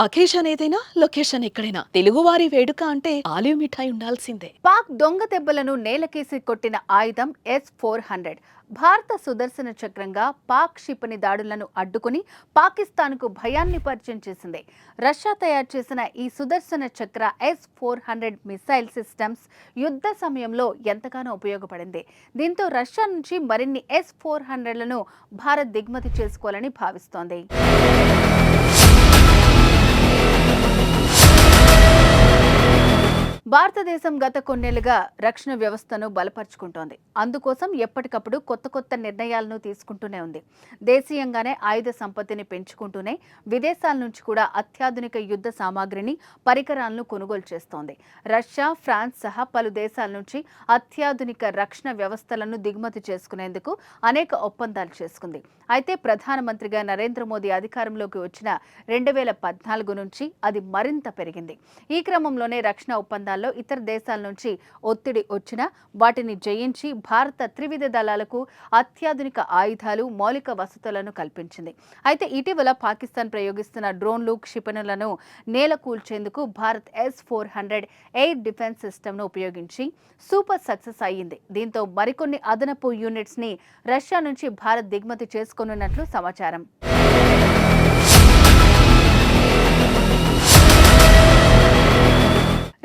Occasion ఏదైనా location ఎక్కడైనా తెలుగువారి వేడుక అంటే ఆలివ్ మిఠాయి ఉండాల్సిందే. పాక్ దొంగ దెబ్బలను నేలకేసి కొట్టిన ఆయుధం S-400 భారత సుదర్శన చక్రంగా పాక్ క్షిపణి దాడులను అడ్డుకుని పాకిస్తాన్కు భయాన్ని పరిచయం చేసింది. రష్యా తయారు చేసిన ఈ సుదర్శన చక్ర S-400 మిసైల్ సిస్టమ్స్ యుద్ధ సమయంలో ఎంతగానో ఉపయోగపడింది. దీంతో రష్యా నుంచి మరిన్ని S-400లను భారత్ దిగుమతి చేసుకోవాలని భావిస్తోంది. భారతదేశం గత కొన్నేళ్లుగా రక్షణ వ్యవస్థను బలపరుచుకుంటోంది. అందుకోసం ఎప్పటికప్పుడు కొత్త నిర్ణయాలను తీసుకుంటూనే ఉంది. దేశీయంగానే ఆయుధ సంపత్తిని పెంచుకుంటూనే విదేశాల నుంచి కూడా అత్యాధునిక యుద్ధ సామాగ్రిని, పరికరాలను కొనుగోలు చేస్తోంది. రష్యా, ఫ్రాన్స్ సహా పలు దేశాల నుంచి అత్యాధునిక రక్షణ వ్యవస్థలను దిగుమతి చేసుకునేందుకు అనేక ఒప్పందాలు చేసుకుంది. అయితే ప్రధానమంత్రిగా నరేంద్ర మోదీ అధికారంలోకి వచ్చిన 2014 నుంచి అది మరింత పెరిగింది. ఈ క్రమంలోనే రక్షణ ఒప్పందాల్లో ఇతర దేశాల నుంచి ఒత్తిడి వచ్చినా వాటిని జయించి భారత త్రివిధ దళాలకు అత్యాధునిక ఆయుధాలు, మౌలిక వసతులను కల్పించింది. అయితే ఇటీవల పాకిస్తాన్ ప్రయోగిస్తున్న డ్రోన్లు, క్షిపణులను నేలకూల్చేందుకు భారత్ S-400 ఎయిర్ డిఫెన్స్ సిస్టమ్ను ఉపయోగించి సూపర్ సక్సెస్ అయ్యింది. దీంతో మరికొన్ని అదనపు యూనిట్స్ ని రష్యా నుంచి భారత్ దిగుమతి చేసుకోనున్నట్లు సమాచారం.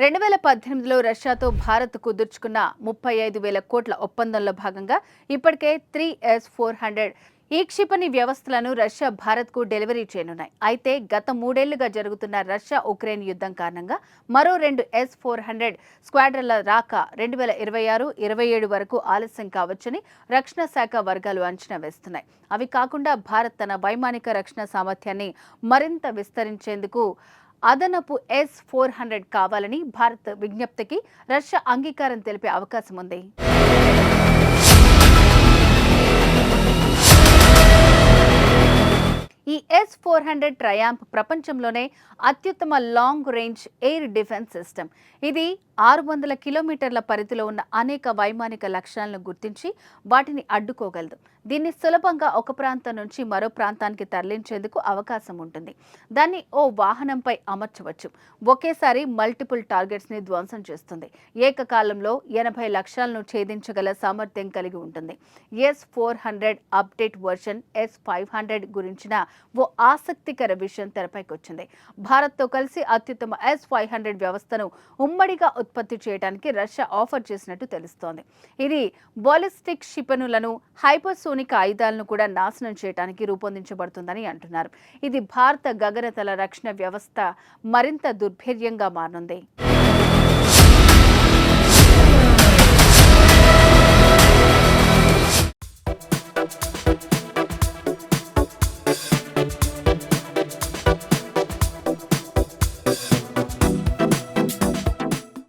2018లో రష్యాతో భారత్ కుదుర్చుకున్న 35,000 కోట్ల ఒప్పందంలో భాగంగా ఇప్పటికే 3S-400 ఈ క్షిపణి వ్యవస్థలను రష్యా భారత్కు డెలివరీ చేయనున్నాయి. అయితే గత 3 ఏళ్లుగా జరుగుతున్న రష్యా ఉక్రెయిన్ యుద్ధం కారణంగా మరో 2 S-400 స్క్వాడ్రన్ల రాక 2026-27 వరకు ఆలస్యం కావచ్చని రక్షణ శాఖ వర్గాలు అంచనా వేస్తున్నాయి. అవి కాకుండా భారత్ తన వైమానిక రక్షణ సామర్థ్యాన్ని మరింత విస్తరించేందుకు అదనపు S-400 కావాలని భారత్ విజ్ఞప్తికి రష్యా అంగీకారం తెలిపే అవకాశం ఉంది. ఈ S-400 ట్రయాంప్ ప్రపంచంలోనే అత్యుత్తమ long range air defence system. ఇది 600 కిలోమీటర్ల పరిధిలో ఉన్న అనేక వైమానిక లక్ష్యాలను గుర్తించి వాటిని అడ్డుకోగలదు. దీన్ని సులభంగా ఒక ప్రాంతం నుంచి మరో ప్రాంతానికి తరలించేందుకు అవకాశం ఉంటుంది. దాన్ని ఓ వాహనంపై అమర్చవచ్చు. ఒకేసారి మల్టిపుల్ టార్గెట్స్ ని ధ్వంసం చేస్తుంది. ఏకకాలంలో 80 లక్ష్యాలను ఛేదించగల సామర్థ్యం కలిగి ఉంటుంది. S-400 అప్డేట్ వర్షన్ S-500 గురించిన ఓ ఆసక్తికర విషయం తెరపైకి వచ్చింది. భారత్తో కలిసి అత్యుత్తమ S-500 వ్యవస్థను ఉమ్మడిగా ఉత్పత్తి చేయడానికి రష్యా ఆఫర్ చేసినట్టు తెలుస్తోంది. ఇది బాలిస్టిక్ క్షిపణులను, హైపర్సోనిక్ ఆయుధాలను కూడా నాశనం చేయడానికి రూపొందించబడుతుందని అంటున్నారు. ఇది భారత గగనతల రక్షణ వ్యవస్థ మరింత దుర్భేద్యంగా మారనుంది.